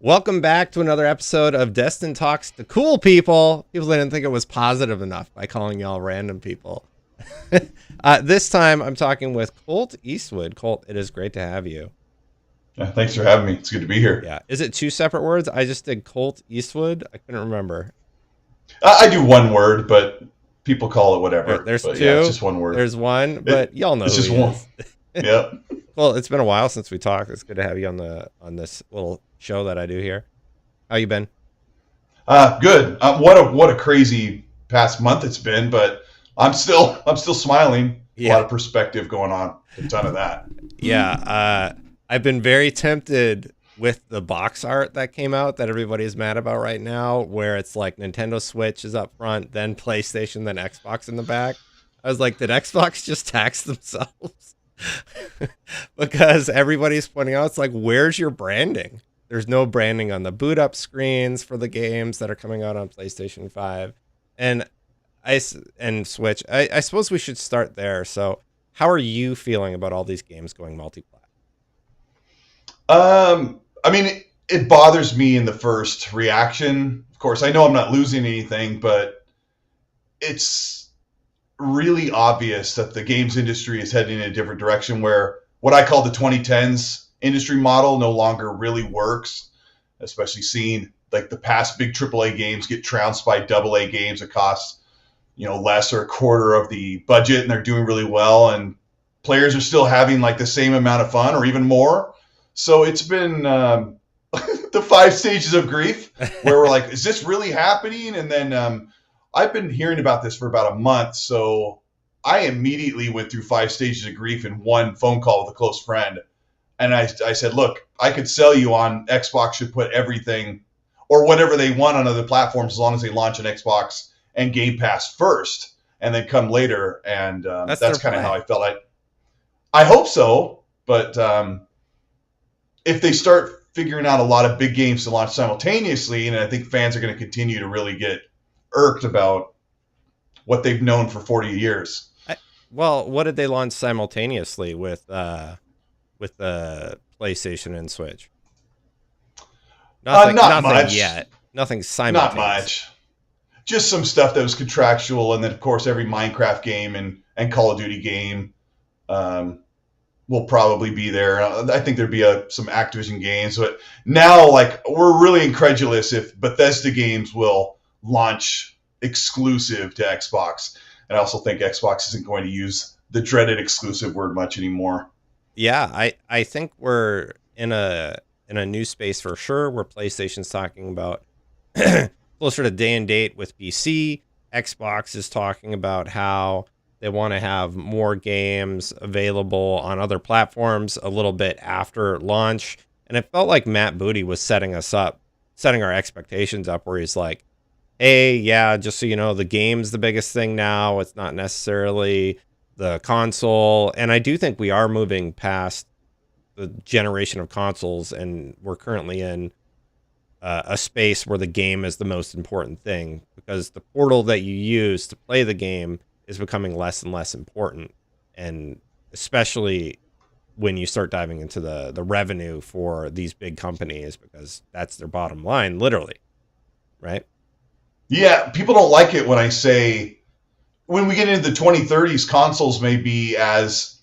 Welcome back to another episode of Destin Talks to Cool People. People didn't think it was positive enough by calling y'all random people. This time I'm talking with Colt Eastwood. Colt, it is great to have you. Yeah, thanks for having me. It's good to be here. Yeah. Is it two separate words? I just did Colt Eastwood. I couldn't remember. I do one word, but people call it whatever. There's but two. Yeah, it's just one word. There's one, but y'all know it's who just he one. is. Yep. Well, it's been a while since we talked. It's good to have you on this little show that I do here. How you been? Good. What a crazy past month it's been, but I'm still smiling. Yeah. A lot of perspective going on. A ton of that. Yeah. I've been very tempted with the box art that came out that everybody's mad about right now, where it's like Nintendo Switch is up front, then PlayStation, then Xbox in the back. I was like, did Xbox just tax themselves? Because everybody's pointing out, it's like, where's your branding? There's no branding on the boot up screens for the games that are coming out on PlayStation 5 and Switch. I suppose we should start there. So how are you feeling about all these games going multi-plat? I mean, it bothers me in the first reaction. Of course, I know I'm not losing anything, but it's really obvious that the games industry is heading in a different direction where what I call the 2010s industry model no longer really works, especially seeing like the past big AAA games get trounced by AA games that cost, less or a quarter of the budget, and they're doing really well, and players are still having like the same amount of fun or even more. So it's been the 5 stages of grief where we're like, is this really happening? And then I've been hearing about this for about a month, so I immediately went through 5 stages of grief in one phone call with a close friend. And I said, look, I could sell you on Xbox should put everything or whatever they want on other platforms as long as they launch an Xbox and Game Pass first and then come later. And that's kind of how I felt. I hope so, but if they start figuring out a lot of big games to launch simultaneously, and I think fans are going to continue to really get irked about what they've known for 40 years. Well, what did they launch simultaneously with the PlayStation and Switch? Nothing much yet. Nothing simultaneous. Not much. Just some stuff that was contractual, and then of course every Minecraft game and Call of Duty game will probably be there. I think there'd be some Activision games, but now like we're really incredulous if Bethesda games will launch exclusive to Xbox. And I also think Xbox isn't going to use the dreaded exclusive word much anymore. Yeah, I think we're in a new space for sure, where PlayStation's talking about closer to day and date with PC. Xbox is talking about how they want to have more games available on other platforms a little bit after launch. And it felt like Matt Booty was setting our expectations up, where he's like, hey, yeah, just so you know, the game's the biggest thing now. It's not necessarily the console. And I do think we are moving past the generation of consoles, and we're currently in a space where the game is the most important thing, because the portal that you use to play the game is becoming less and less important. And especially when you start diving into the revenue for these big companies, because that's their bottom line, literally. Right? Yeah, people don't like it when I say when we get into the 2030s, consoles may be as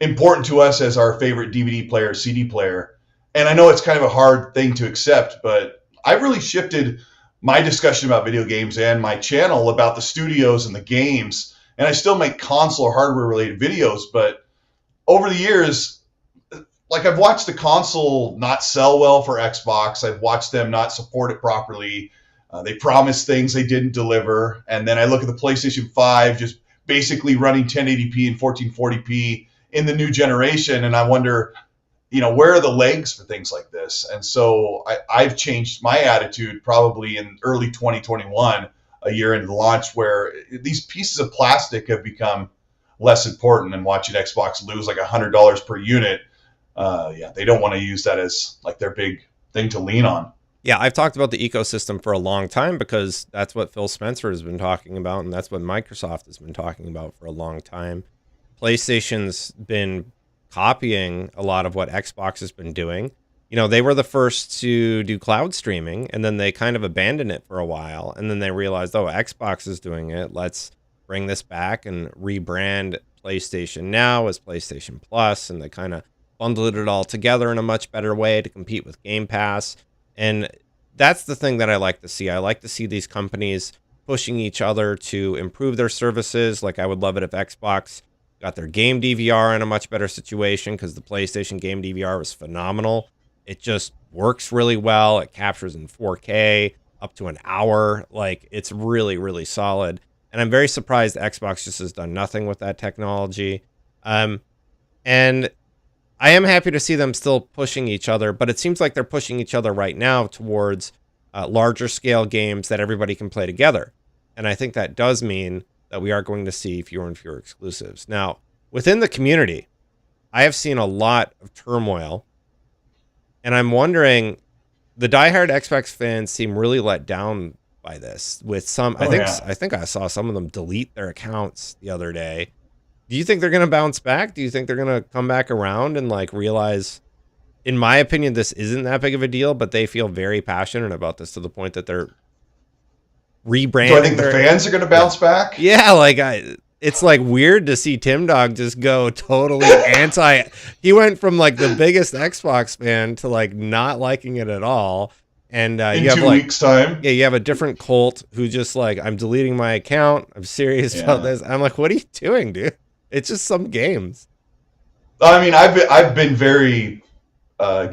important to us as our favorite DVD player, CD player. And I know it's kind of a hard thing to accept, but I've really shifted my discussion about video games and my channel about the studios and the games. And I still make console or hardware related videos, but over the years, like I've watched the console not sell well for Xbox. I've watched them not support it properly. They promised things they didn't deliver. And then I look at the PlayStation 5 just basically running 1080p and 1440p in the new generation. And I wonder, where are the legs for things like this? And so I've changed my attitude probably in early 2021, a year into the launch, where these pieces of plastic have become less important, and watching Xbox lose like $100 per unit. They don't want to use that as like their big thing to lean on. Yeah, I've talked about the ecosystem for a long time, because that's what Phil Spencer has been talking about, and that's what Microsoft has been talking about for a long time. PlayStation's been copying a lot of what Xbox has been doing. they were the first to do cloud streaming, and then they kind of abandoned it for a while, and then they realized, oh, Xbox is doing it. Let's bring this back and rebrand PlayStation Now as PlayStation Plus, and they kind of bundled it all together in a much better way to compete with Game Pass. And that's the thing that I like to see. I like to see these companies pushing each other to improve their services. Like, I would love it if Xbox got their game DVR in a much better situation, because the PlayStation game DVR was phenomenal. It just works really well. It captures in 4K up to an hour. Like, it's really, really solid. And I'm very surprised Xbox just has done nothing with that technology. And I am happy to see them still pushing each other, but it seems like they're pushing each other right now towards larger scale games that everybody can play together. And I think that does mean that we are going to see fewer and fewer exclusives. Now, within the community, I have seen a lot of turmoil, and I'm wondering, the diehard Xbox fans seem really let down by this. With some, I think I saw some of them delete their accounts the other day. Do you think they're going to bounce back? Do you think they're going to come back around and like realize, in my opinion, this isn't that big of a deal, but they feel very passionate about this to the point that they're rebranding? Do I think the fans are going to bounce back? Yeah, like it's like weird to see Tim Dog just go totally anti. He went from like the biggest Xbox fan to like not liking it at all. And in you have 2 weeks' time. Yeah, you have a different Colt who just like, I'm deleting my account. I'm serious about this. I'm like, what are you doing, dude? It's just some games. I mean, I've been very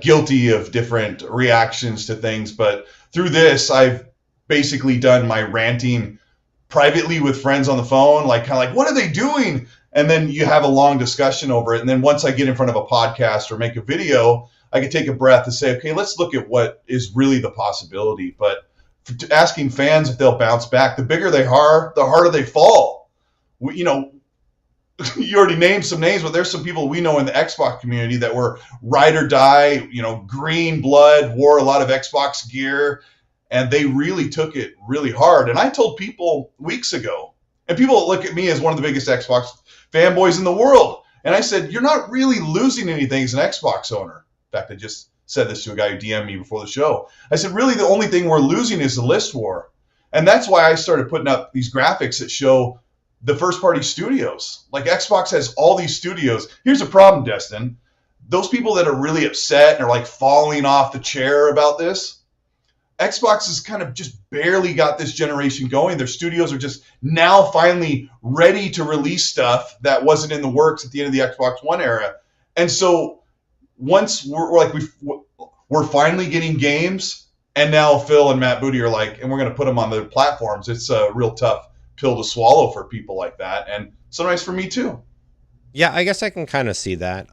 guilty of different reactions to things, but through this, I've basically done my ranting privately with friends on the phone, like kind of like, what are they doing? And then you have a long discussion over it. And then once I get in front of a podcast or make a video, I can take a breath and say, okay, let's look at what is really the possibility. But asking fans if they'll bounce back, the bigger they are, the harder they fall. You already named some names, but there's some people we know in the Xbox community that were ride or die, green blood, wore a lot of Xbox gear, and they really took it really hard. And I told people weeks ago, and people look at me as one of the biggest Xbox fanboys in the world, and I said, you're not really losing anything as an Xbox owner. In fact, I just said this to a guy who DM'd me before the show. I said, really, the only thing we're losing is the list war. And that's why I started putting up these graphics that show the first-party studios. Like, Xbox has all these studios. Here's a problem, Destin. Those people that are really upset and are, like, falling off the chair about this, Xbox has kind of just barely got this generation going. Their studios are just now finally ready to release stuff that wasn't in the works at the end of the Xbox One era. And so once we're finally getting games, and now Phil and Matt Booty are like, and we're going to put them on the platforms. It's a real tough pill to swallow for people like that, and sometimes for me too. Yeah, I guess I can kind of see that.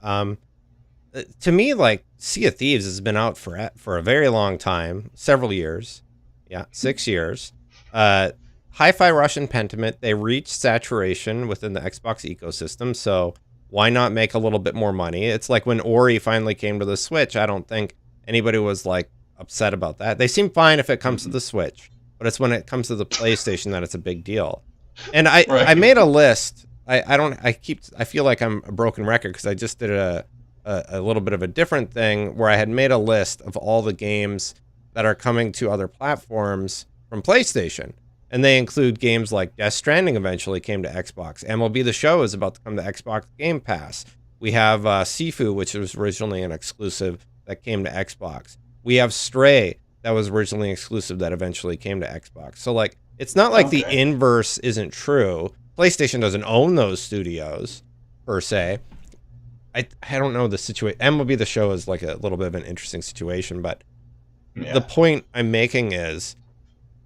To me, like, Sea of Thieves has been out for a very long time, several years. Yeah, 6 years. Hi-Fi Rush and Pentiment, they reached saturation within the Xbox ecosystem, so why not make a little bit more money? It's like when Ori finally came to the Switch, I don't think anybody was like upset about that. They seem fine if it comes to the Switch, but it's when it comes to the PlayStation that it's a big deal. And I made a list. I feel like I'm a broken record because I just did a little bit of a different thing where I had made a list of all the games that are coming to other platforms from PlayStation. And they include games like Death Stranding eventually came to Xbox. MLB The Show is about to come to Xbox Game Pass. We have Sifu, which was originally an exclusive that came to Xbox. We have Stray, that was originally exclusive that eventually came to Xbox. So, like, it's not like the inverse isn't true. PlayStation doesn't own those studios, per se. I don't know the situation. MLB The Show is like a little bit of an interesting situation, but the point I'm making is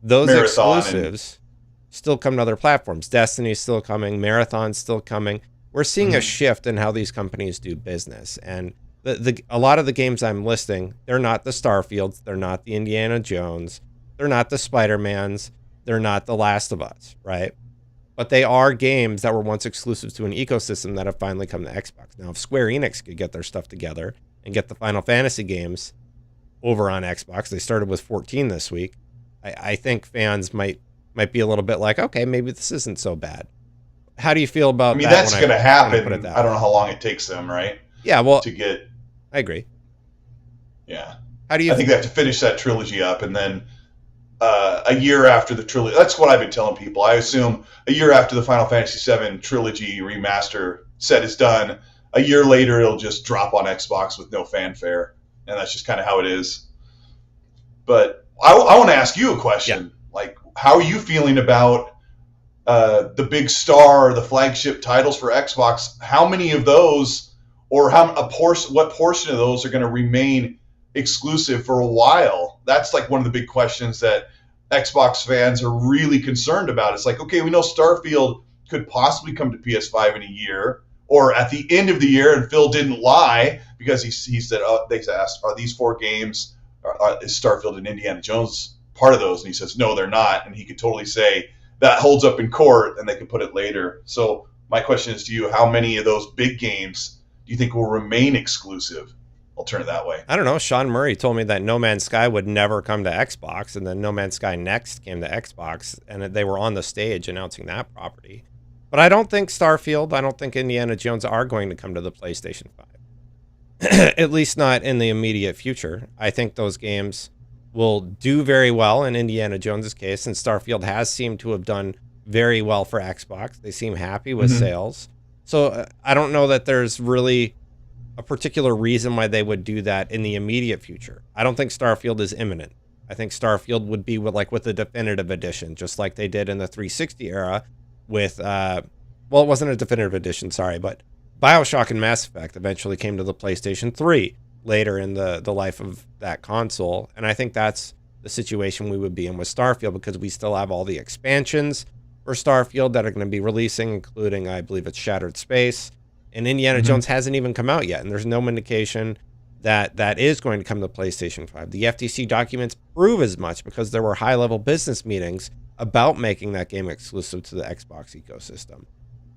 those exclusives still come to other platforms. Destiny's still coming. Marathon's still coming. We're seeing a shift in how these companies do business. And a lot of the games I'm listing, they're not the Starfields. They're not the Indiana Jones. They're not the Spider-Mans. They're not The Last of Us, right? But they are games that were once exclusive to an ecosystem that have finally come to Xbox. Now, if Square Enix could get their stuff together and get the Final Fantasy games over on Xbox, they started with 14 this week, I think fans might be a little bit like, okay, maybe this isn't so bad. How do you feel about that? I mean, that's going to happen. I don't know how long it takes them, right? Yeah, well, to get. I agree. Yeah. How do you? I think they have to finish that trilogy up, and then a year after the trilogy. That's what I've been telling people. I assume a year after the Final Fantasy VII trilogy remaster set is done, a year later it'll just drop on Xbox with no fanfare, and that's just kind of how it is. But I want to ask you a question. Yeah. Like, how are you feeling about the big star, the flagship titles for Xbox? How many of those, or what portion of those are going to remain exclusive for a while? That's like one of the big questions that Xbox fans are really concerned about. It's like, okay, we know Starfield could possibly come to PS5 in a year or at the end of the year, and Phil didn't lie because he said, they asked, are these 4 games, is Starfield and Indiana Jones part of those? And he says, no, they're not. And he could totally say that holds up in court and they could put it later. So my question is to you, how many of those big games do you think will remain exclusive? I'll turn it that way. I don't know. Sean Murray told me that No Man's Sky would never come to Xbox, and then No Man's Sky Next came to Xbox, and they were on the stage announcing that property. But I don't think Starfield, I don't think Indiana Jones are going to come to the PlayStation 5. At least not in the immediate future. I think those games will do very well in Indiana Jones's case, and Starfield has seemed to have done very well for Xbox. They seem happy with sales. So I don't know that there's really a particular reason why they would do that in the immediate future. I don't think Starfield is imminent. I think Starfield would be with the definitive edition, just like they did in the 360 era with, well, it wasn't a definitive edition, sorry, but BioShock and Mass Effect eventually came to the PlayStation 3 later in the life of that console. And I think that's the situation we would be in with Starfield, because we still have all the expansions for Starfield that are going to be releasing, including, I believe it's Shattered Space. And Indiana Jones hasn't even come out yet, and there's no indication that that is going to come to PlayStation 5. The FTC documents prove as much, because there were high-level business meetings about making that game exclusive to the Xbox ecosystem.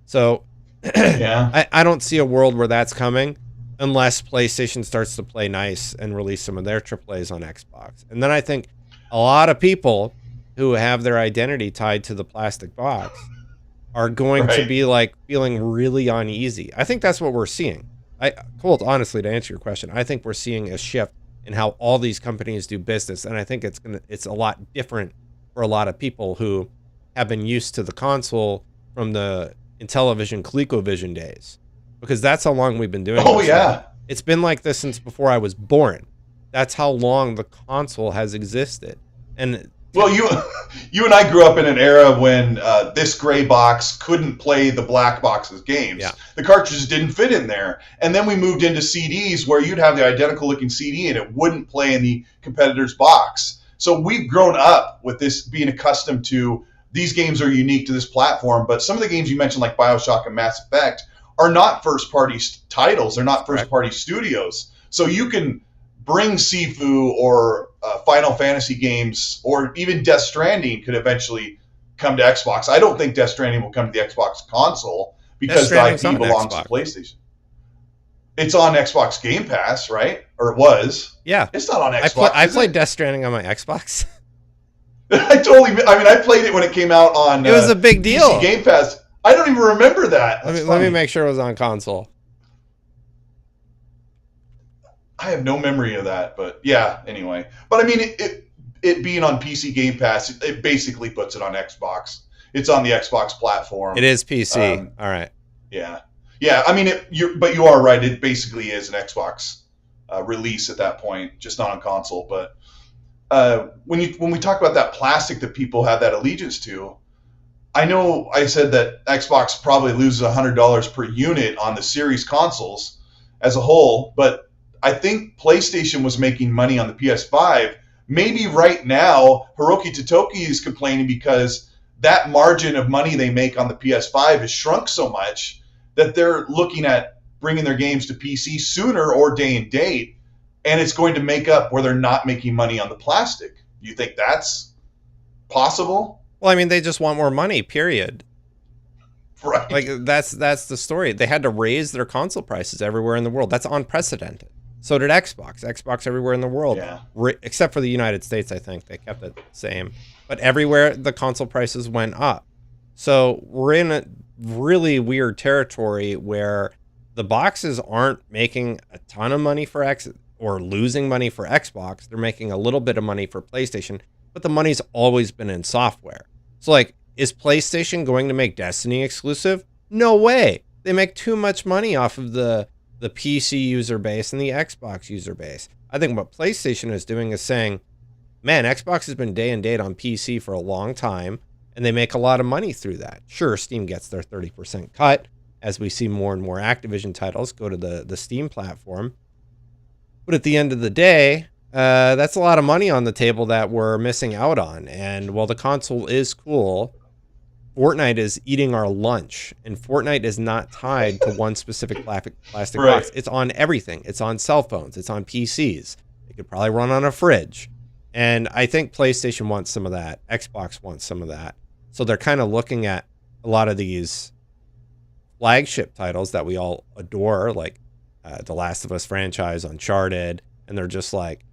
So Yeah. I don't see a world where that's coming unless PlayStation starts to play nice and release some of their AAAs on Xbox. And then I think a lot of people who have their identity tied to the plastic box are going to be like feeling really uneasy. I think that's what we're seeing. Colt, honestly, to answer your question, I think we're seeing a shift in how all these companies do business, and I think it's a lot different for a lot of people who have been used to the console from the Intellivision, ColecoVision days, because that's how long we've been doing. Oh yeah, it's been like this since before I was born. That's how long the console has existed, and. Well, you and I grew up in an era when this gray box couldn't play the black box's games. Yeah. The cartridges didn't fit in there. And then we moved into CDs where you'd have the identical looking CD and it wouldn't play in the competitor's box. So we've grown up with this, being accustomed to these games are unique to this platform. But some of the games you mentioned, like BioShock and Mass Effect, are not first-party titles. They're not first-party studios. So you can bring Sifu or Final Fantasy games, or even Death Stranding could eventually come to Xbox. I don't think Death Stranding will come to the Xbox console because the IP belongs to PlayStation. It's on Xbox Game Pass, right? Or it was. Yeah. It's not on Xbox. I played Death Stranding on my Xbox. I played it when it came out on it was a big deal. PC Game Pass. I don't even remember that. Let me make sure it was on console. I have no memory of that, but yeah, anyway. But I mean, it being on PC Game Pass, it basically puts it on Xbox. It's on the Xbox platform. It is PC. All right. Yeah. Yeah, I mean, but you are right. It basically is an Xbox release at that point, just not on console. But when we talk about that plastic that people have that allegiance to, I know I said that Xbox probably loses $100 per unit on the series consoles as a whole, but I think PlayStation was making money on the PS5. Maybe right now, Hiroki Totoki is complaining because that margin of money they make on the PS5 has shrunk so much that they're looking at bringing their games to PC sooner or day and date, and it's going to make up where they're not making money on the plastic. You think that's possible? Well, I mean, they just want more money, period. Right. Like, that's the story. They had to raise their console prices everywhere in the world. That's unprecedented. So did Xbox. Xbox everywhere in the world, except for the United States, I think. They kept it the same. But everywhere, the console prices went up. So we're in a really weird territory where the boxes aren't making a ton of money for or losing money for Xbox. They're making a little bit of money for PlayStation, but the money's always been in software. So like, is PlayStation going to make Destiny exclusive? No way. They make too much money off of the PC user base and the Xbox user base. I think what PlayStation is doing is saying, man, Xbox has been day and date on PC for a long time, and they make a lot of money through that. Sure, Steam gets their 30% cut as we see more and more Activision titles go to the Steam platform. But at the end of the day, that's a lot of money on the table that we're missing out on. And while the console is cool, Fortnite is eating our lunch, and Fortnite is not tied to one specific plastic box. It's on everything. It's on cell phones. It's on PCs. It could probably run on a fridge. And I think PlayStation wants some of that. Xbox wants some of that. So they're kind of looking at a lot of these flagship titles that we all adore, like the Last of Us franchise, Uncharted, and they're just like,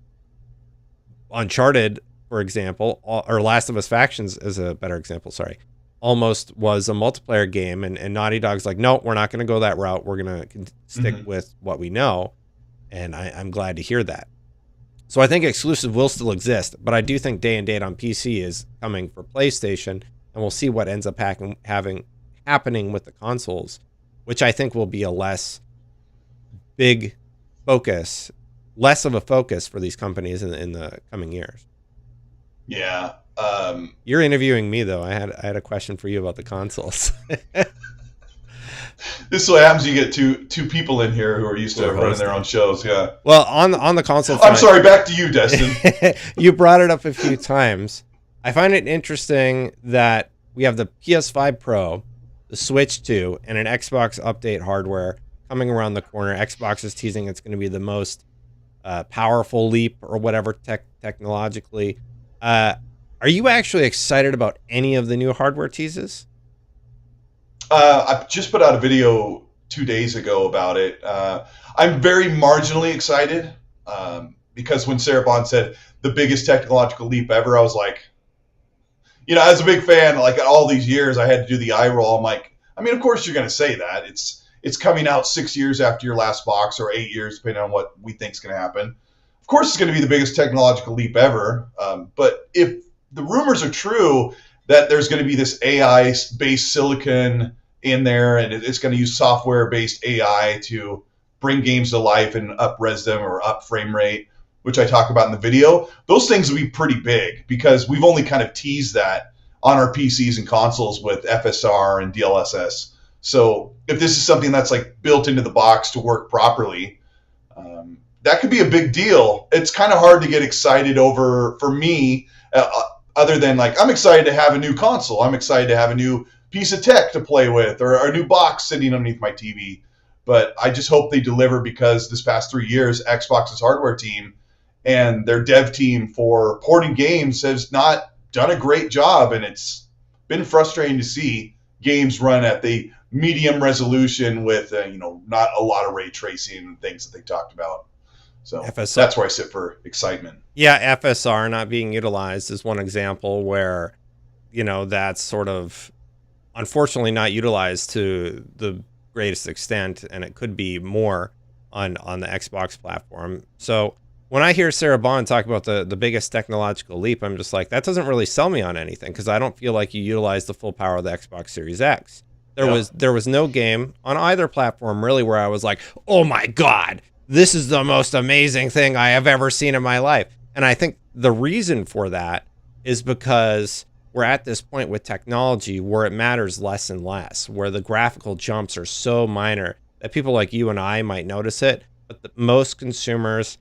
Uncharted, for example, or Last of Us Factions is a better example, sorry, almost was a multiplayer game, and Naughty Dog's like, no, we're not going to go that route. We're going to stick with what we know, and I'm glad to hear that. So I think exclusive will still exist, but I do think day and date on PC is coming for PlayStation, and we'll see what ends up happening with the consoles, which I think will be a less of a focus for these companies in the coming years. Yeah. You're interviewing me though. I had a question for you about the consoles. This is what happens. You get two people in here who are used to running their own shows. Yeah. Well, on the console front, I'm sorry. Back to you, Destin. You brought it up a few times. I find it interesting that we have the PS5 Pro, the Switch 2, and an Xbox update hardware coming around the corner. Xbox is teasing it's going to be the most powerful leap or whatever technologically. Are you actually excited about any of the new hardware teases? I just put out a video 2 days ago about it. I'm very marginally excited because when Sarah Bond said the biggest technological leap ever, I was like, as a big fan, like all these years, I had to do the eye roll. I'm like, I mean, of course you're going to say that. It's coming out 6 years after your last box, or 8 years, depending on what we think is going to happen. Of course, it's going to be the biggest technological leap ever. But if the rumors are true that there's going to be this AI-based silicon in there, and it's going to use software-based AI to bring games to life and up-res them or up frame rate, which I talk about in the video, those things will be pretty big because we've only kind of teased that on our PCs and consoles with FSR and DLSS. So if this is something that's like built into the box to work properly, that could be a big deal. It's kind of hard to get excited over, for me, other than like, I'm excited to have a new console. I'm excited to have a new piece of tech to play with, or a new box sitting underneath my TV. But I just hope they deliver, because this past 3 years, Xbox's hardware team and their dev team for porting games has not done a great job. And it's been frustrating to see games run at the medium resolution with, not a lot of ray tracing and things that they talked about. So FSR, that's where I sit for excitement. Yeah, FSR not being utilized is one example where, that's sort of unfortunately not utilized to the greatest extent, and it could be more on the Xbox platform. So when I hear Sarah Bond talk about the biggest technological leap, I'm just like, that doesn't really sell me on anything, because I don't feel like you utilize the full power of the Xbox Series X. There was no game on either platform really where I was like, oh my God, this is the most amazing thing I have ever seen in my life. And I think the reason for that is because we're at this point with technology where it matters less and less, where the graphical jumps are so minor that people like you and I might notice it, but most consumers,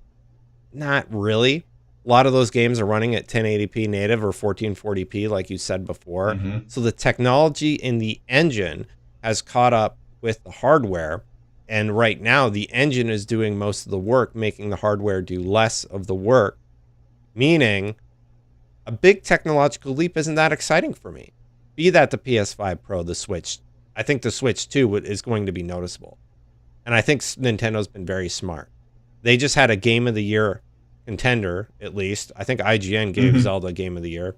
not really. A lot of those games are running at 1080p native or 1440p, like you said before. Mm-hmm. So the technology in the engine has caught up with the hardware. And right now, the engine is doing most of the work, making the hardware do less of the work, meaning a big technological leap isn't that exciting for me. Be that the PS5 Pro, the Switch. I think the Switch 2 is going to be noticeable. And I think Nintendo's been very smart. They just had a Game of the Year contender, at least. I think IGN gave Zelda Game of the Year.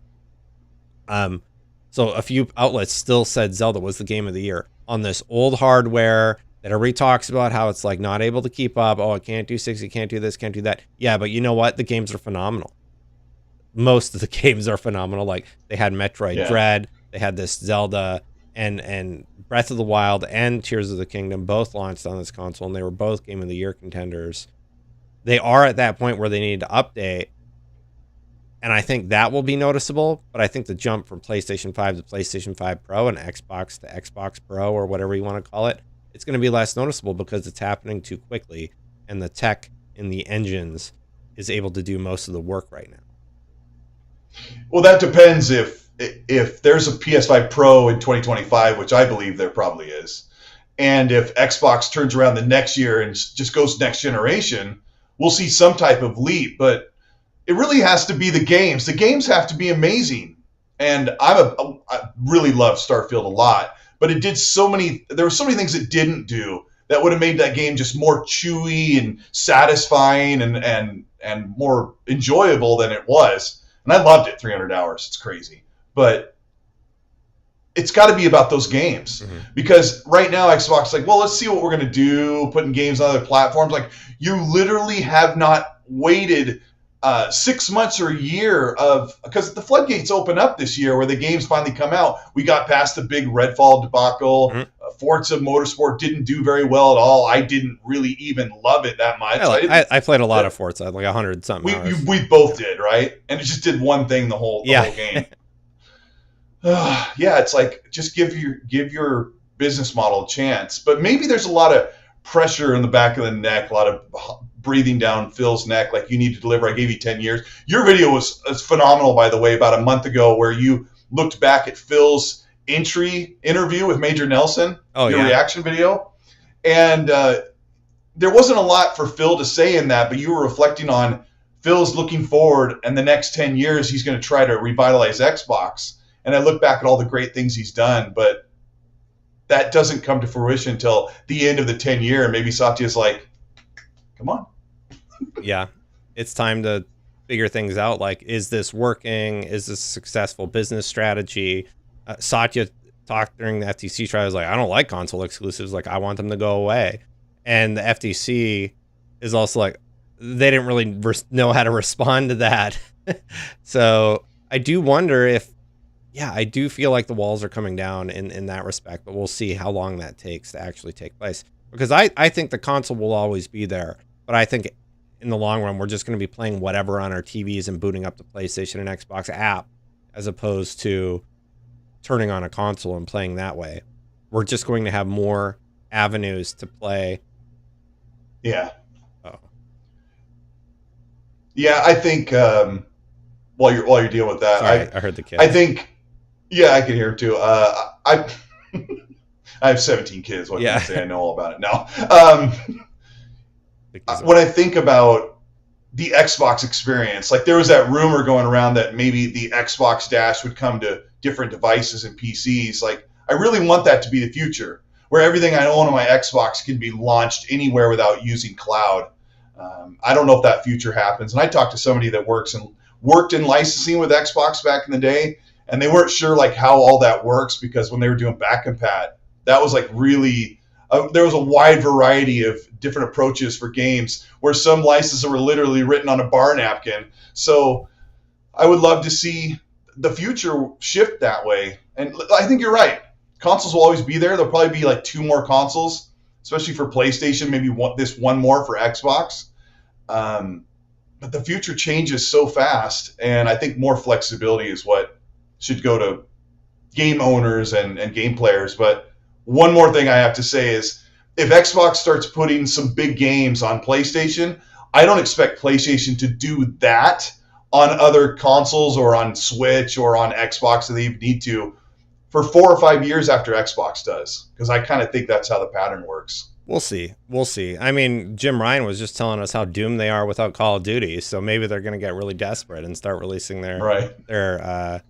So a few outlets still said Zelda was the Game of the Year on this old hardware that everybody talks about how it's like not able to keep up. Oh, it can't do 60, can't do this, can't do that. Yeah, but you know what? The games are phenomenal. Most of the games are phenomenal. Like they had Metroid Dread, they had this Zelda, and Breath of the Wild and Tears of the Kingdom both launched on this console, and they were both Game of the Year contenders. They are at that point where they need to update, and I think that will be noticeable. But I think the jump from PlayStation 5 to PlayStation 5 Pro and Xbox to Xbox Pro, or whatever you want to call it, it's going to be less noticeable because it's happening too quickly, and the tech in the engines is able to do most of the work right now. Well, that depends if there's a PS5 Pro in 2025, which I believe there probably is, and if Xbox turns around the next year and just goes next generation, we'll see some type of leap. But it really has to be the games. The games have to be amazing. And I really love Starfield a lot, but there were so many things it didn't do that would have made that game just more chewy and satisfying and more enjoyable than it was. And I loved it, 300 hours. It's crazy. But it's got to be about those games. Mm-hmm. Because right now, Xbox is like, well, let's see what we're going to do, putting games on other platforms. Like, you literally have not waited 6 months or a year because the floodgates open up this year where the games finally come out. We got past the big Redfall debacle. Mm-hmm. Forza Motorsport didn't do very well at all. I didn't really even love it that much. I played a lot of Forza, like 100-something hours. We both did, right? And it just did one thing the whole game. Yeah, it's like just give your business model a chance. But maybe there's a lot of pressure in the back of the neck, a lot of breathing down Phil's neck, like you need to deliver. I gave you 10 years. Your video was phenomenal, by the way, about a month ago, where you looked back at Phil's interview with Major Nelson, reaction video. And there wasn't a lot for Phil to say in that, but you were reflecting on Phil's looking forward, and the next 10 years he's going to try to revitalize Xbox. And I look back at all the great things he's done, but that doesn't come to fruition until the end of the 10 year. And maybe Satya's like, come on. Yeah, it's time to figure things out. Like, is this working? Is this a successful business strategy? Satya talked during the FTC trial. Like, I don't like console exclusives. Like, I want them to go away. And the FTC is also like, they didn't really know how to respond to that. So I do wonder if, I do feel like the walls are coming down in that respect, but we'll see how long that takes to actually take place. Because I think the console will always be there, but I think in the long run, we're just going to be playing whatever on our TVs and booting up the PlayStation and Xbox app, as opposed to turning on a console and playing that way. We're just going to have more avenues to play. Yeah. Oh. Yeah, I think while you're dealing with that, sorry, I heard the kids. I think, I can hear it too. I have 17 kids. What can I say? I know all about it now. When I think about the Xbox experience, like there was that rumor going around that maybe the Xbox Dash would come to different devices and PCs. Like, I really want that to be the future, where everything I own on my Xbox can be launched anywhere without using cloud. I don't know if that future happens. And I talked to somebody that worked in licensing with Xbox back in the day, and they weren't sure like how all that works, because when they were doing back compat, that was like really there was a wide variety of different approaches for games, where some licenses were literally written on a bar napkin. So I would love to see the future shift that way. And I think you're right. Consoles will always be there. There'll probably be like 2 more consoles, especially for PlayStation, maybe one more for Xbox. But the future changes so fast, and I think more flexibility is what should go to game owners and game players. But one more thing I have to say is, if Xbox starts putting some big games on PlayStation, I don't expect PlayStation to do that on other consoles or on Switch or on Xbox, that they need to for 4 or 5 years after Xbox does, because I kind of think that's how the pattern works. We'll see. I mean, Jim Ryan was just telling us how doomed they are without Call of Duty, so maybe they're going to get really desperate and start releasing their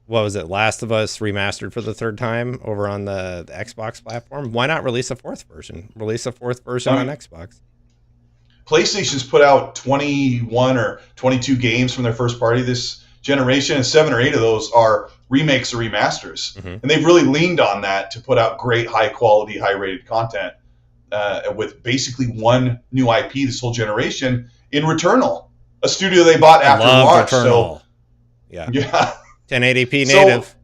what was it, Last of Us remastered for the 3rd time over on the Xbox platform. Why not release a 4th version? Release a 4th version on Xbox. PlayStation's put out 21 or 22 games from their first party this generation, and 7 or 8 of those are remakes or remasters. Mm-hmm. And they've really leaned on that to put out great, high quality, high rated content. with basically one new IP this whole generation in Returnal, a studio they bought I after loved launch. Returnal. So yeah, yeah, 1080p so native.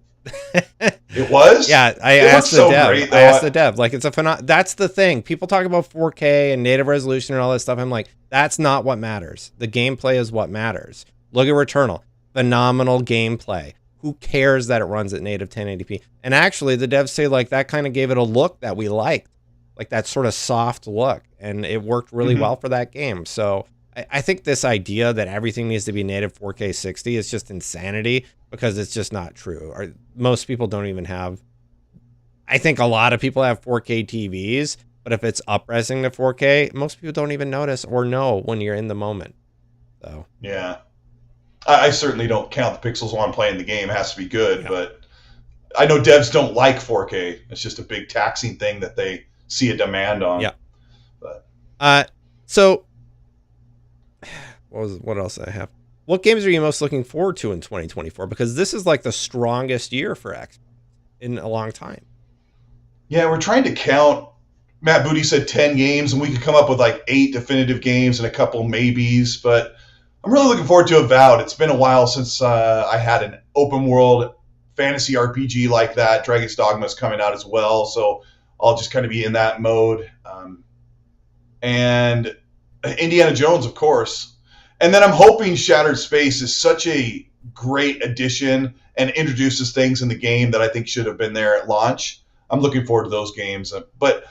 it was. Yeah, I It asked looks the so dev. great, I though. asked the dev. Like, it's a that's the thing. People talk about 4K and native resolution and all that stuff. I'm like, that's not what matters. The gameplay is what matters. Look at Returnal. Phenomenal gameplay. Who cares that it runs at native 1080p? And actually, the devs say, like, that kind of gave it a look that we liked. Like, that sort of soft look. And it worked really well for that game. So I think this idea that everything needs to be native 4K 60 is just insanity, because it's just not true. Or most people don't even have. I think a lot of people have 4K TVs, but if it's up-resing to 4K, most people don't even notice or know when you're in the moment. So Yeah, I certainly don't count the pixels while I'm playing the game. It has to be good, but I know devs don't like 4K. It's just a big taxing thing that they see a demand on. Yeah. But so what else did I have? What games are you most looking forward to in 2024? Because this is like the strongest year for Xbox in a long time. Yeah, we're trying to count. Matt Booty said 10 games, and we could come up with like 8 definitive games and a couple maybes. But I'm really looking forward to Avowed. It's been a while since I had an open world fantasy RPG like that. Dragon's Dogma is coming out as well, so I'll just kind of be in that mode. And Indiana Jones, of course. And then I'm hoping Shattered Space is such a great addition and introduces things in the game that I think should have been there at launch. I'm looking forward to those games. But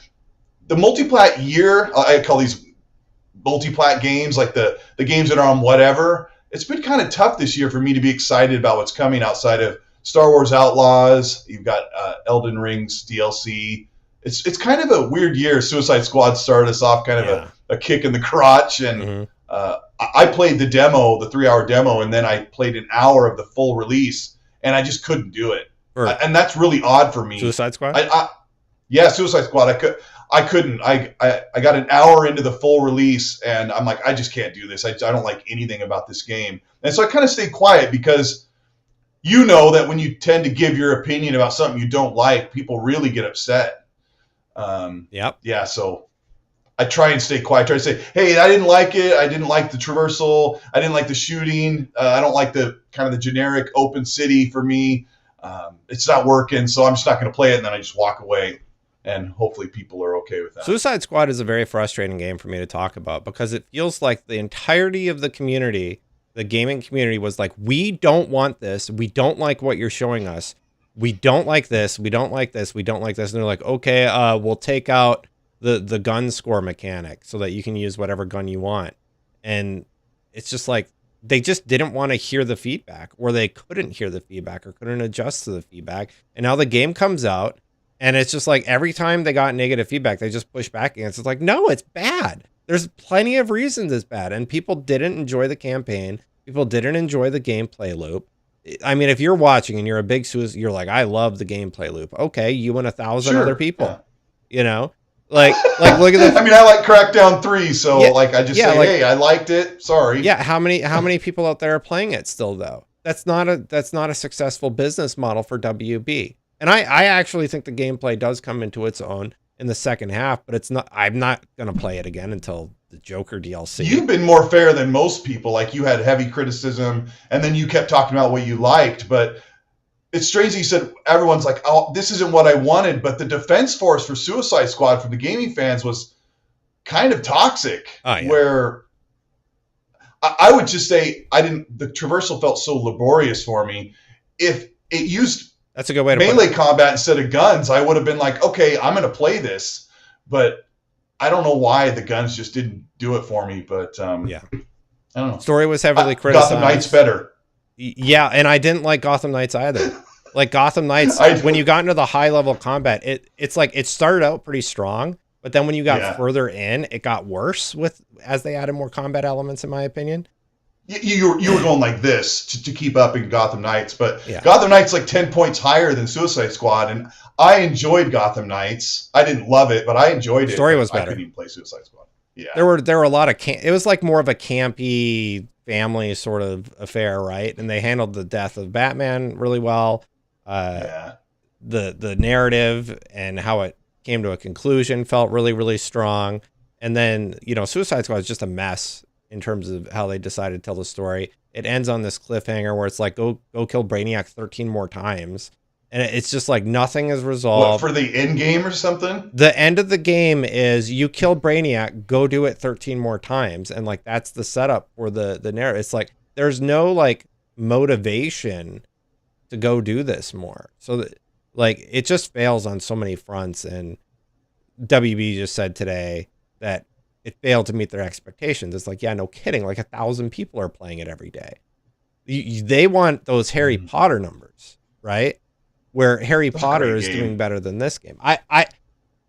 the multiplat year, I call these multiplat games, like the games that are on whatever, it's been kind of tough this year for me to be excited about what's coming outside of Star Wars Outlaws. You've got Elden Ring's DLC. It's kind of a weird year. Suicide Squad started us off kind of a kick in the crotch. And I played the demo, the 3-hour demo, and then I played an hour of the full release, and I just couldn't do it. And that's really odd for me. Suicide Squad? Yeah, Suicide Squad. I couldn't. I got an hour into the full release, and I'm like, I just can't do this. I don't like anything about this game. And so I kind of stayed quiet, because you know that when you tend to give your opinion about something you don't like, people really get upset. Yeah, so I try and stay quiet. I try to say, hey, I didn't like it. I didn't like the traversal. I didn't like the shooting. I don't like the kind of the generic open city for me. It's not working, so I'm just not going to play it, and then I just walk away, and hopefully people are okay with that. Suicide Squad is a very frustrating game for me to talk about, because it feels like the entirety of the community, the gaming community, was like, we don't want this. We don't like what you're showing us. We don't like this. We don't like this. We don't like this. And they're like, okay, we'll take out the gun score mechanic so that you can use whatever gun you want. And it's just like, they just didn't want to hear the feedback, or they couldn't hear the feedback, or couldn't adjust to the feedback. And now the game comes out, and it's just like every time they got negative feedback, they just push back against it. It's like, no, it's bad. There's plenty of reasons it's bad. And people didn't enjoy the campaign. People didn't enjoy the gameplay loop. I mean, if you're watching and you're a big Suicide, you're like, I love the gameplay loop. Okay, you and 1,000 other people, you know? Like look at the. I mean, I like Crackdown 3, so I just say, hey, I liked it. Sorry. Yeah, how many people out there are playing it still though? That's not a successful business model for WB. And I actually think the gameplay does come into its own in the second half, but it's not. I'm not gonna play it again until the Joker DLC. You've been more fair than most people. Like, you had heavy criticism, and then you kept talking about what you liked, but. It's strange that you said everyone's like, oh, this isn't what I wanted, but the defense force for Suicide Squad from the gaming fans was kind of toxic. Where I would just say the traversal felt so laborious for me. If it used that's a good way to melee combat instead of guns, I would have been like, okay, I'm going to play this. But I don't know why the guns just didn't do it for me. But I don't know. Story was heavily criticized. Gotham Knights better. Yeah, and I didn't like Gotham Knights either. Like Gotham Knights, when you got into the high level combat, it's like it started out pretty strong, but then when you got further in, it got worse as they added more combat elements, in my opinion. You were going like this to keep up in Gotham Knights, but Gotham Knights like 10 points higher than Suicide Squad, and I enjoyed Gotham Knights. I didn't love it, but I enjoyed it. Story was better. I couldn't even play Suicide Squad. Yeah, there were a lot of it was like more of a campy family sort of affair, right? And they handled the death of Batman really well. The narrative and how it came to a conclusion, felt really, really strong. And then, Suicide Squad is just a mess in terms of how they decided to tell the story. It ends on this cliffhanger where it's like, go kill Brainiac 13 more times. And it's just like nothing is resolved. What, for the end game or something? The end of the game is you kill Brainiac, go do it 13 more times. And like, that's the setup for the narrative. It's like, there's no like motivation to go do this more. So like, it just fails on so many fronts. And WB just said today that it failed to meet their expectations. It's like, yeah, no kidding. Like 1,000 people are playing it every day. They want those Harry Potter numbers, right? Where Harry Potter is doing better than this game. I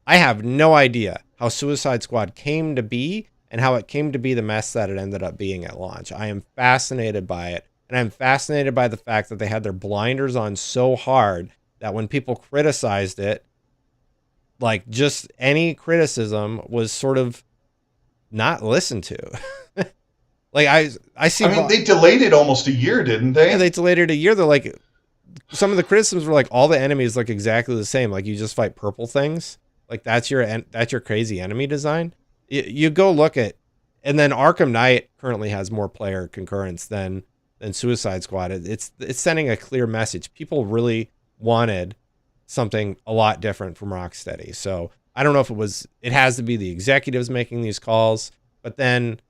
have no idea how Suicide Squad came to be and how it came to be the mess that it ended up being at launch. I am fascinated by it. And I'm fascinated by the fact that they had their blinders on so hard that when people criticized it, like just any criticism was sort of not listened to. Like I see. I mean, they delayed it almost a year, didn't they? Yeah, they delayed it a year. They're like, some of the criticisms were like, all the enemies look exactly the same. Like you just fight purple things. Like that's your crazy enemy design. You go look at, and then Arkham Knight currently has more player concurrence than Suicide Squad. It's sending a clear message. People really wanted something a lot different from Rocksteady. So I don't know if it has to be the executives making these calls, but then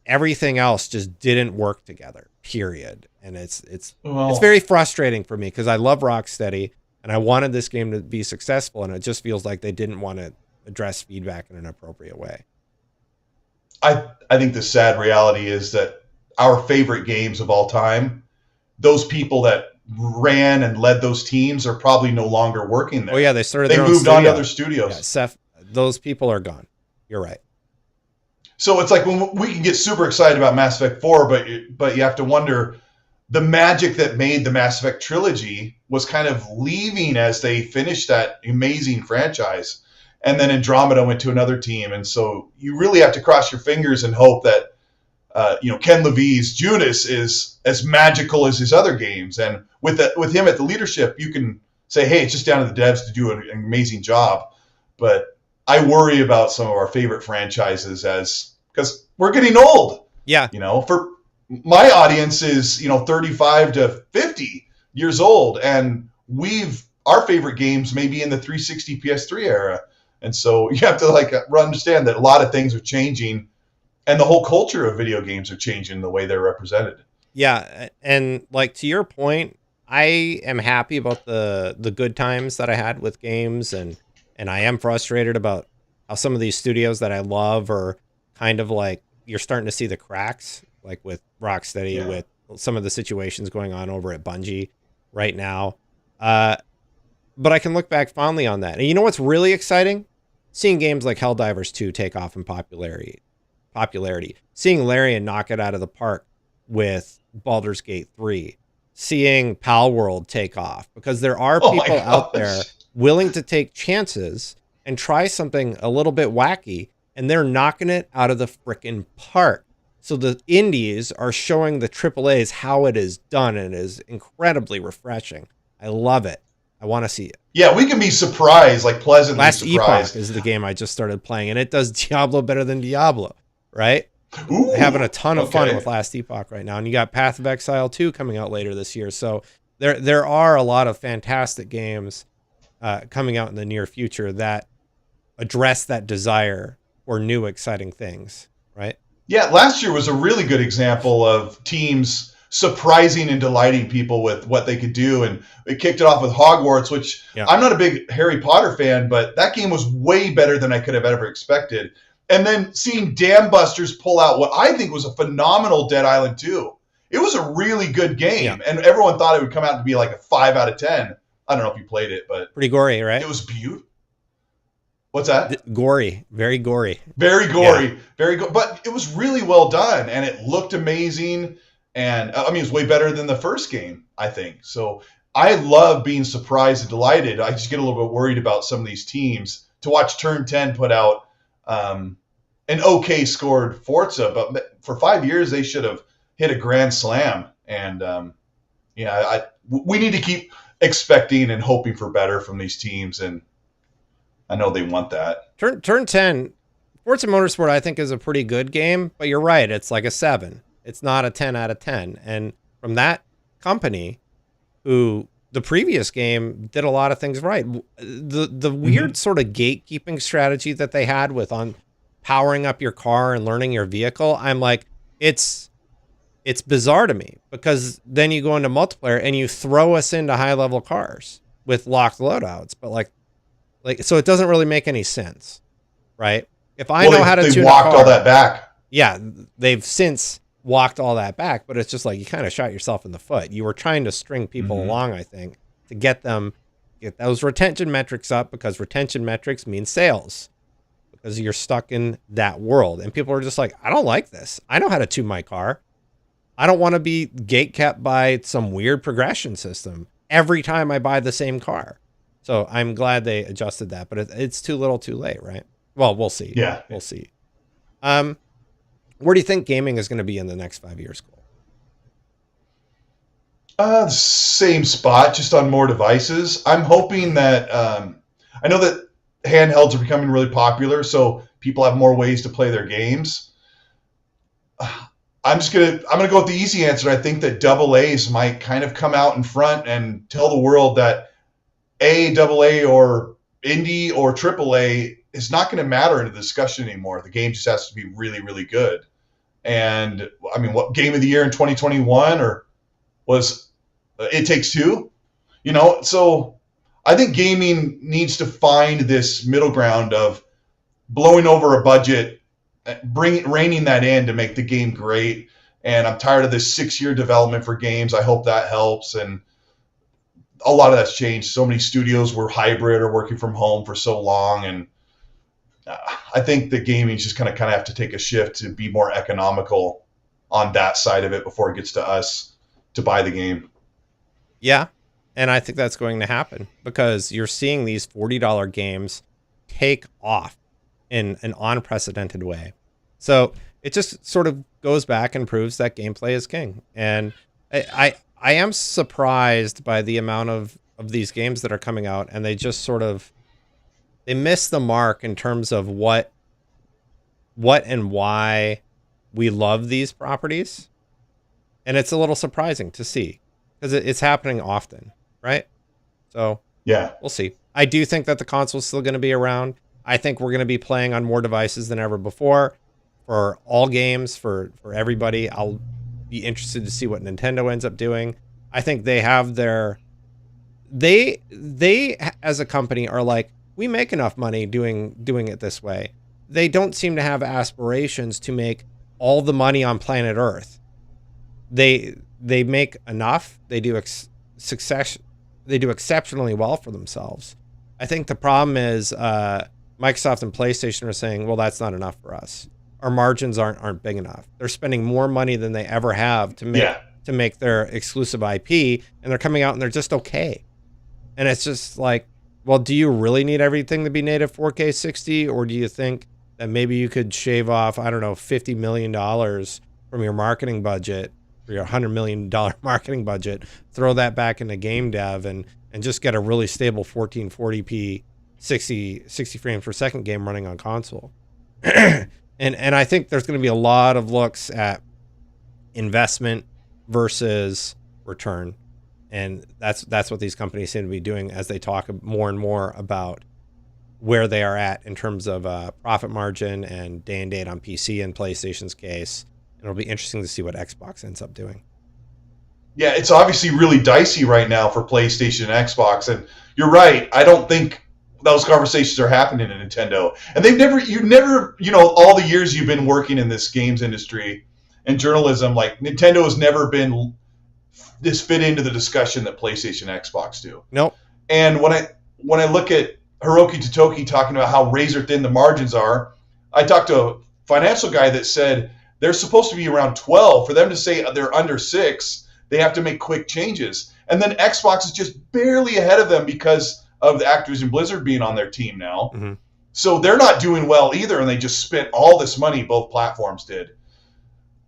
everything else just didn't work together, period. And it's very frustrating for me because I love Rocksteady and I wanted this game to be successful, and it just feels like they didn't want to address feedback in an appropriate way. I think the sad reality is that our favorite games of all time, those people that ran and led those teams are probably no longer working there. Oh yeah, they moved on to other studios. Yeah, Seth, those people are gone. You're right. So it's like when we can get super excited about Mass Effect 4, but you have to wonder, the magic that made the Mass Effect trilogy was kind of leaving as they finished that amazing franchise. And then Andromeda went to another team. And so you really have to cross your fingers and hope that, Ken Levine's Junis is as magical as his other games. And with him at the leadership, you can say, hey, it's just down to the devs to do an amazing job. But I worry about some of our favorite franchises because we're getting old. Yeah. For my audience is, 35 to 50 years old. And our favorite games may be in the 360 PS3 era. And so you have to understand that a lot of things are changing, and the whole culture of video games are changing the way they're represented. Yeah. And to your point, I am happy about the good times that I had with games, and I am frustrated about how some of these studios that I love are kind of you're starting to see the cracks, like with Rocksteady, with some of the situations going on over at Bungie right now. But I can look back fondly on that. And you know what's really exciting? Seeing games like Helldivers 2 take off in popularity. Seeing Larian knock it out of the park with Baldur's Gate 3. Seeing Palworld take off. Because there are people out there willing to take chances and try something a little bit wacky, and they're knocking it out of the frickin' park. So the indies are showing the AAAs how it is done, and it is incredibly refreshing. I love it. I want to see it. Yeah, we can be surprised, pleasantly Last surprised. Epoch is the game I just started playing, and it does Diablo better than Diablo, right? Ooh, I'm having a ton of fun with Last Epoch right now. And you got Path of Exile 2 coming out later this year. So there are a lot of fantastic games coming out in the near future that address that desire for new, exciting things, right? Yeah, last year was a really good example of teams surprising and delighting people with what they could do. And it kicked it off with Hogwarts, which I'm not a big Harry Potter fan, but that game was way better than I could have ever expected. And then seeing Dam Busters pull out what I think was a phenomenal Dead Island 2. It was a really good game, and everyone thought it would come out to be like a 5 out of 10. I don't know if you played it, but pretty gory, right? It was beautiful. What's that? Gory, very gory. Very gory, very good. But it was really well done, and it looked amazing. And I mean, it was way better than the first game, I think. So I love being surprised and delighted. I just get a little bit worried about some of these teams. To watch Turn 10 put out an okay scored Forza, but for 5 years they should have hit a grand slam. And we need to keep expecting and hoping for better from these teams. And I know they want that. Turn 10, Forza Motorsport, I think, is a pretty good game, but you're right. It's like a 7. It's not a 10 out of 10. And from that company, who the previous game did a lot of things right. The weird sort of gatekeeping strategy that they had with on powering up your car and learning your vehicle, I'm like, it's bizarre to me, because then you go into multiplayer and you throw us into high level cars with locked loadouts, but like so it doesn't really make any sense, right? If I know how to tune a car, they walked all that back. Yeah, they've since walked all that back, but it's just like you kind of shot yourself in the foot. You were trying to string people along, I think, to get those retention metrics up, because retention metrics mean sales, because you're stuck in that world. And people are just like, I don't like this. I know how to tune my car. I don't want to be gate kept by some weird progression system every time I buy the same car. So I'm glad they adjusted that, but it's too little too late, right? Well, we'll see. Yeah. We'll see. Where do you think gaming is going to be in the next 5 years, Cole? Same spot, just on more devices. I'm hoping that I know that handhelds are becoming really popular, so people have more ways to play their games. I'm gonna go with the easy answer. I think that AA's might kind of come out in front and tell the world that AA or indie or AAA is not going to matter in the discussion anymore. The game just has to be really, really good. And I mean, what game of the year in 2021 or was It Takes Two? So I think gaming needs to find this middle ground of blowing over a budget, reining that in to make the game great. And I'm tired of this 6-year development for games. I hope that helps. And a lot of that's changed. So many studios were hybrid or working from home for so long. And I think the gaming just kind of have to take a shift to be more economical on that side of it before it gets to us to buy the game. Yeah. And I think that's going to happen, because you're seeing these $40 games take off in an unprecedented way. So it just sort of goes back and proves that gameplay is king. And I am surprised by the amount of these games that are coming out, and they just sort of, they miss the mark in terms of what and why we love these properties. And it's a little surprising to see, because it's happening often, right? So yeah, we'll see. I do think that the console is still going to be around. I think we're going to be playing on more devices than ever before for all games, for everybody. I'll be interested to see what Nintendo ends up doing. I think they have they as a company are like, we make enough money doing it this way. They don't seem to have aspirations to make all the money on planet Earth. They make enough. They do exceptionally well for themselves. I think the problem is Microsoft and PlayStation are saying, well, that's not enough for us. Our margins aren't big enough. They're spending more money than they ever have to make their exclusive IP, and they're coming out and they're just okay. And it's just like, well, do you really need everything to be native 4K 60, or do you think that maybe you could shave off, I don't know, $50 million from your marketing budget, or your $100 million marketing budget, throw that back into game dev and just get a really stable 1440p 60 frames per second game running on console? And I think there's going to be a lot of looks at investment versus return. And that's what these companies seem to be doing as they talk more and more about where they are at in terms of profit margin and day and date on PC in PlayStation's case. And it'll be interesting to see what Xbox ends up doing. Yeah, it's obviously really dicey right now for PlayStation and Xbox. And you're right. I don't think those conversations are happening in Nintendo. And you never, all the years you've been working in this games industry and journalism, like Nintendo has never been this fit into the discussion that PlayStation and Xbox do. Nope. And when I look at Hiroki Totoki talking about how razor thin the margins are, I talked to a financial guy that said they're supposed to be around 12. For them to say they're under 6, they have to make quick changes. And then Xbox is just barely ahead of them because of the Activision Blizzard being on their team now. Mm-hmm. So they're not doing well either, and they just spent all this money, both platforms did.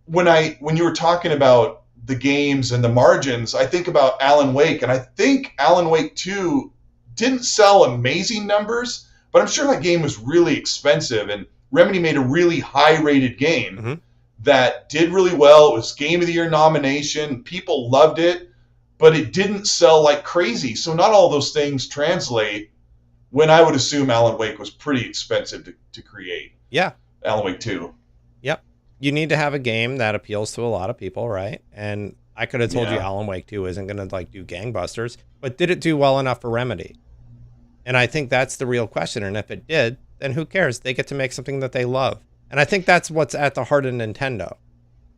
When you were talking about the games and the margins, I think about Alan Wake, and I think Alan Wake 2 didn't sell amazing numbers, but but I'm sure that game was really expensive, and Remedy made a really high-rated game that did really well. It was Game of the Year nomination. People loved it, but it didn't sell like crazy. So not all those things translate when I would assume Alan Wake was pretty expensive to create. Yeah. Alan Wake 2. Yep. You need to have a game that appeals to a lot of people, right? And I could have told you Alan Wake 2 isn't going to like do gangbusters, but did it do well enough for Remedy? And I think that's the real question. And if it did, then who cares? They get to make something that they love. And I think that's what's at the heart of Nintendo,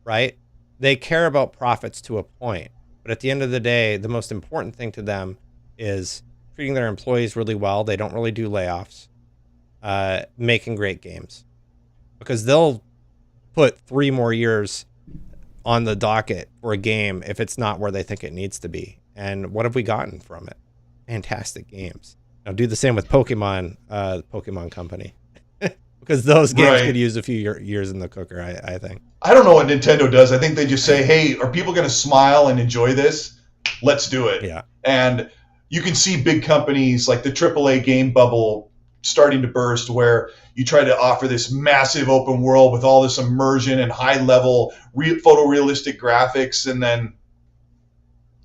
right? They care about profits to a point. But at the end of the day, the most important thing to them is treating their employees really well. They don't really do layoffs, making great games. Because they'll put 3 more years on the docket for a game if it's not where they think it needs to be. And what have we gotten from it? Fantastic games. Now do the same with Pokemon, Pokemon Company. Because those games could use a few years in the cooker, I think. I don't know what Nintendo does. I think they just say, hey, are people going to smile and enjoy this? Let's do it. Yeah. And you can see big companies like the AAA game bubble starting to burst, where you try to offer this massive open world with all this immersion and high-level photorealistic graphics, and then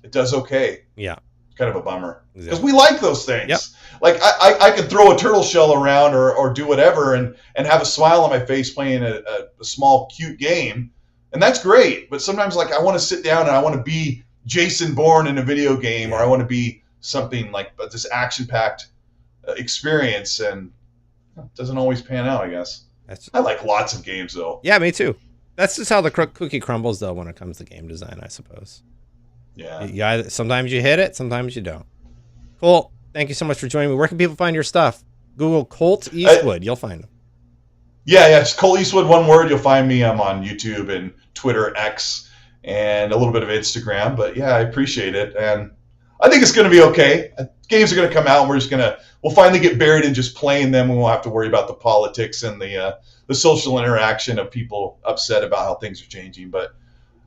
it does okay. Yeah. Kind of a bummer. Because we like those things. Yep. Like, I could throw a turtle shell around or do whatever and have a smile on my face playing a small, cute game, and that's great. But sometimes, like, I want to sit down and I want to be Jason Bourne in a video game, or I want to be something like this action-packed experience, and it doesn't always pan out, I guess. I like lots of games, though. Yeah, me too. That's just how the cookie crumbles, though, when it comes to game design, I suppose. Yeah. Sometimes you hit it, sometimes you don't. Cool. Thank you so much for joining me. Where can people find your stuff? Google Colteastwood. You'll find them. Yeah. It's Colteastwood, one word. You'll find me. I'm on YouTube and Twitter, X, and a little bit of Instagram. But yeah, I appreciate it, and I think it's going to be okay. Games are going to come out, and we'll finally get buried in just playing them, and we won't have to worry about the politics and the social interaction of people upset about how things are changing. But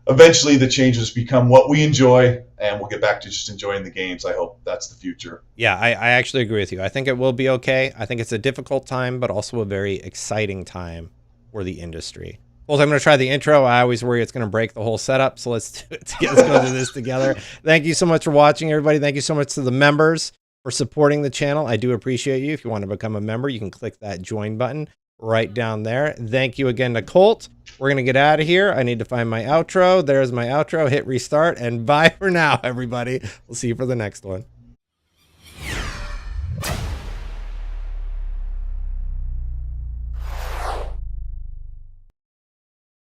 eventually the changes become what we enjoy, and we'll get back to just enjoying the games. I hope that's the future. Yeah, I actually agree with you. I think it will be okay. I think it's a difficult time, but also a very exciting time for the industry. Well, I'm going to try the intro. I always worry it's going to break the whole setup, so let's go through this together. Thank you so much for watching, everybody. Thank you so much to the members for supporting the channel. I do appreciate you. If you want to become a member, you can click that join button right down there. Thank you again to Colt. We're going to get out of here. I need to find my outro. There's my outro. Hit restart, and bye for now, everybody. We'll see you for the next one.